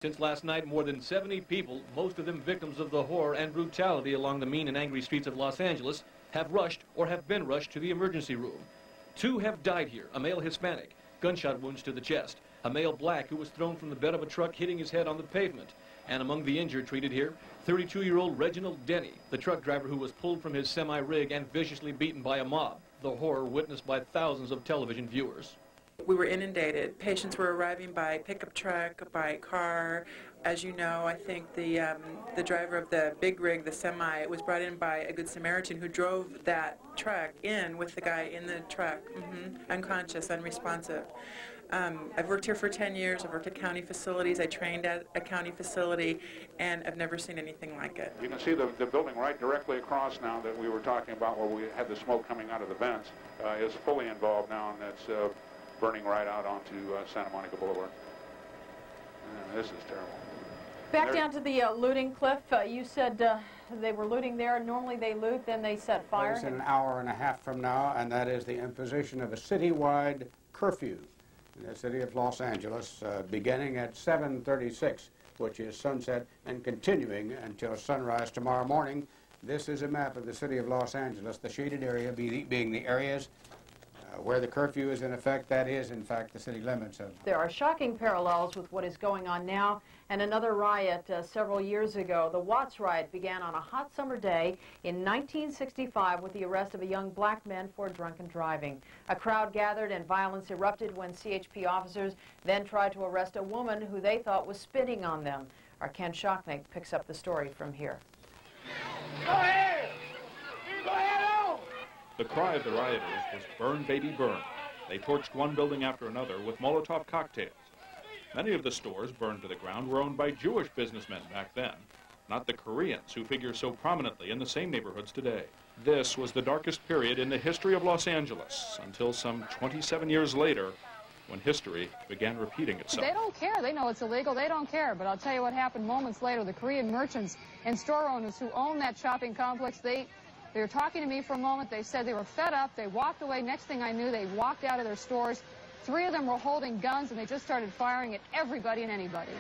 Since last night, more than 70 people, most of them victims of the horror and brutality along the mean and angry streets of Los Angeles, have rushed or have been rushed to the emergency room. 2 have died here, a male Hispanic, gunshot wounds to the chest, a male black who was thrown from the bed of a truck hitting his head on the pavement. And among the injured treated here, 32-year-old Reginald Denny, the truck driver who was pulled from his semi-rig and viciously beaten by a mob, the horror witnessed by thousands of television viewers. We were inundated. Patients were arriving by pickup truck, by car. As you know, I think the driver of the big rig, the semi, was brought in by a Good Samaritan who drove that truck in with the guy in the truck, unconscious, unresponsive. I've worked here for 10 years. I've worked at county facilities. I trained at a county facility, and I've never seen anything like it. You can see the building right directly across now that we were talking about, where we had the smoke coming out of the vents, is fully involved now, and it's burning right out onto Santa Monica Boulevard. And this is terrible. Back down to the looting, Cliff. You said they were looting there. Normally they loot, then they set fire. It's an hour and a half from now, and that is the imposition of a citywide curfew in the city of Los Angeles, beginning at 7:36, which is sunset, and continuing until sunrise tomorrow morning. This is a map of the city of Los Angeles, the shaded area being the areas where the curfew is in effect. That is, in fact, the city limits of. There are shocking parallels with what is going on now and another riot several years ago. The Watts riot began on a hot summer day in 1965 with the arrest of a young black man for drunken driving. A crowd gathered and violence erupted when CHP officers then tried to arrest a woman who they thought was spitting on them. Our Ken Shocknick picks up the story from here. Go ahead! Go ahead on! The cry of the rioters was "Burn, baby, burn." They torched one building after another with Molotov cocktails. Many of the stores burned to the ground were owned by Jewish businessmen back then, not the Koreans who figure so prominently in the same neighborhoods today. This was the darkest period in the history of Los Angeles until some 27 years later, when history began repeating itself. They don't care. They know it's illegal. They don't care. But I'll tell you what happened moments later. The Korean merchants and store owners who own that shopping complex, they were talking to me for a moment. They said they were fed up. They walked away. Next thing I knew, they walked out of their stores. 3 of them were holding guns, and they just started firing at everybody and anybody.